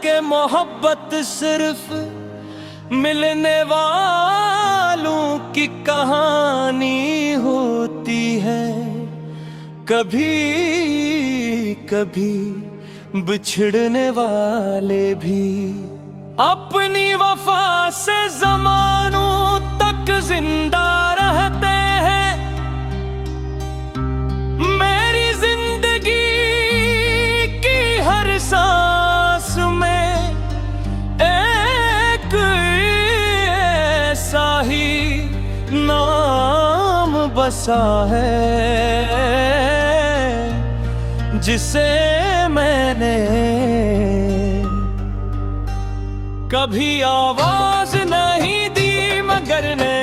के मोहब्बत सिर्फ मिलने वालों की कहानी होती है, कभी कभी बिछड़ने वाले भी अपनी वफा से ज़मानों तक जिंदा रहते हैं। मेरी जिंदगी की हर सांस में एक ऐसा ही नाम बसा है जिसे मैंने कभी आवाज नहीं दी, मगर ने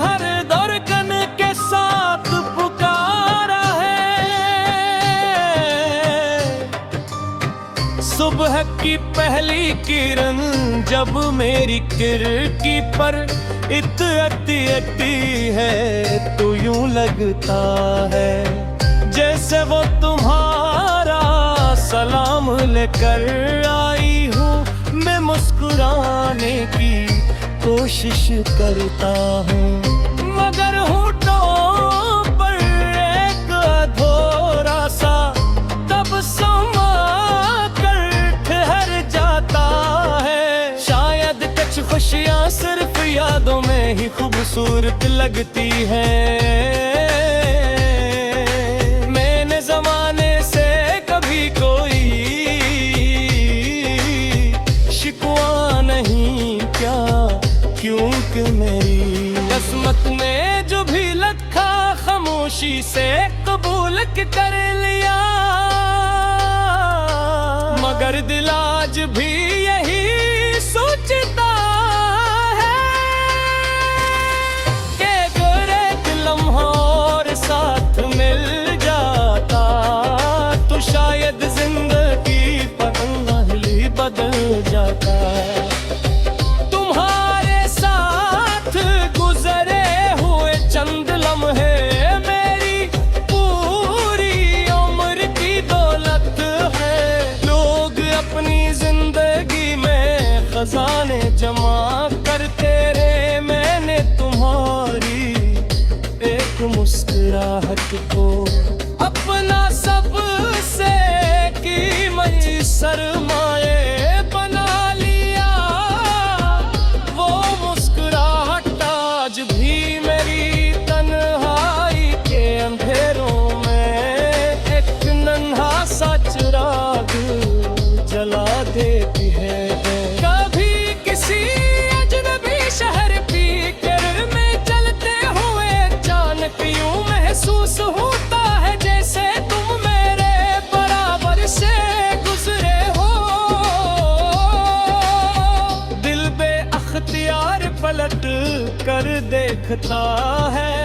हर धड़कन के साथ पुकारा है। सुबह की पहली किरण जब मेरी खिड़की पर इतनी है तो यूं लगता है जैसे वो तुम्हारा सलाम लेकर आई हूँ। मैं मुस्कुराने की कोशिश करता हूँ, मगर होठों पर एक अधूरा सा तबस्सुम कर ठहर जाता है। शायद कुछ खुशियाँ सिर्फ यादों में ही खूबसूरत लगती हैं। मैंने ज़माने से कभी कोई शिकवा नहीं क्या, क्योंकि मेरी किस्मत में जो भी लिखा खामोशी से कबूल कर लिया। मगर दिल आज भी यही सोचता है कि अगर एक लम्हा और साथ मिल जाता तो शायद जिंदगी पतंगली बदल जाता। तुम्हारे साथ गुजरे हुए चंद लम्हे मेरी पूरी उम्र की दौलत है। लोग अपनी जिंदगी में खजाने जमा करते रहे, मैंने तुम्हारी एक मुस्कुराहट को अपना सबसे कीमती सरमाए बना लिया। वो मुस्कुराहट आज भी मेरी तन्हाई के अंधेरों में एक नन्हा सा चिराग जला देती है। कभी किसी अजनबी शहर की किरण में चलते हुए अचानक यूं महसूस होता है जैसे तुम मेरे बराबर से गुजरे हो। दिल बेअख्तियार पलट कर देखता है,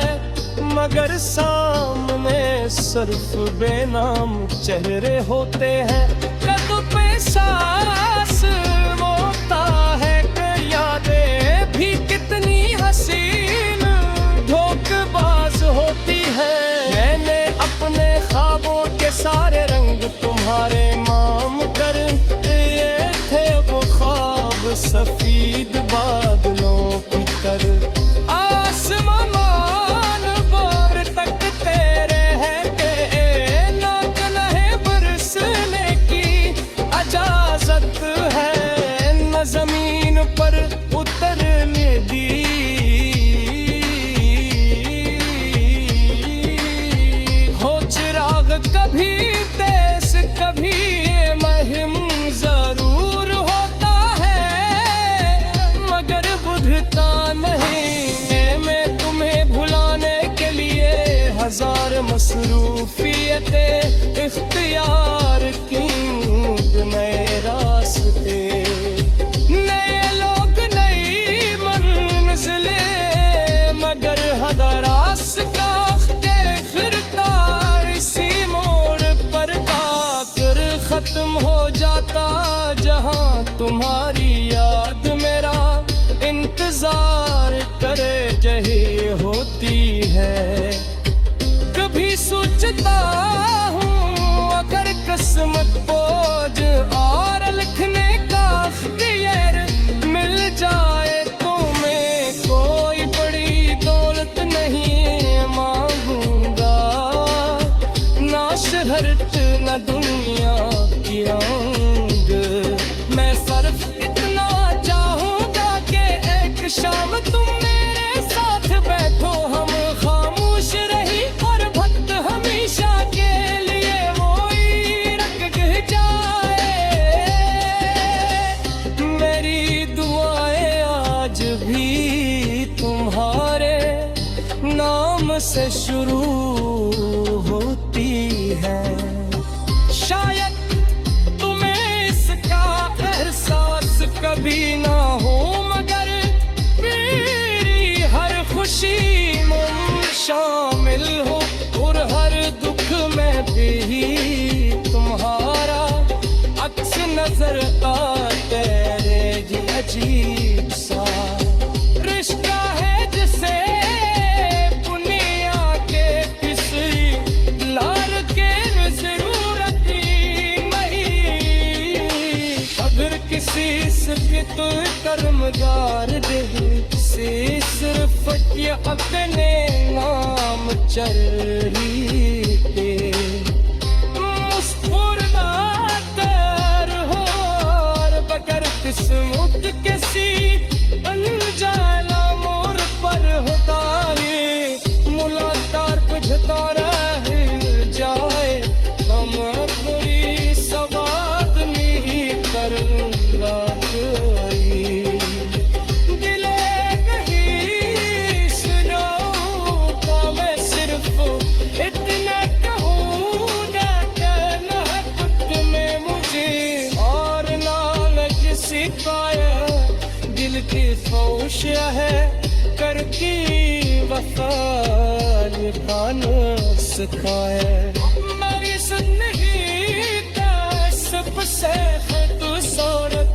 मगर सामने सिर्फ बेनाम चेहरे होते हैं। कद पे सांस होता है कि यादें भी कितनी हसीन धोखेबाज होती है। मैंने अपने ख्वाबों के सारे रंग तुम्हारे नाम कर दिए थे, वो ख्वाब सफेद बादलों की तरह आसमान पर तकते रहे के ना कन्हे बरसने की इजाजत है, न जमीन पर उतरने दी। हो चिराग कभी तेज कभी महिम जरूर होता है, मगर बुझता नहीं। मैं तुम्हें भुलाने के लिए हजार मसरूफियतें इख्तियार की, नए रास्ते नए लोग नई मंजिलें, मगर हदरास का फिरता इसी मोड़ पर आकर खत्म हो जाता। जहां तुम्हारी याद मेरा इंतजार करे जही होती है। कभी सोचता हूँ अगर किस्मत बोझ और लिखने का तुम मेरे साथ बैठो हम खामोश रही और भक्त हमेशा के लिए वही रख जाए। मेरी दुआएं आज भी तुम्हारे नाम से शुरू होती है। शायद तुम्हें इसका एहसास कभी ना हो, मगर मेरी हर खुशी में शामिल हो और हर दुख में भी तुम्हारा अक्स नजर आते रे। जी अजीब सा रिश्ता है जिसे दुनिया के किसी लार के जरूरत ही नहीं। अगर किसी से तो कर्मदार दे से सिर्फ ये अपने नाम चली के मुस्कुरातर हो और बगर किस्मत किसी अनजाना मोर पर होता है। मुलाकात बुझता रह जाए हम अपनी सवाद नहीं कर दिल की ख्वाहिश है करती वफा निभाना सिखाए। मेरी जिंदगी का सबसे खूबसूरत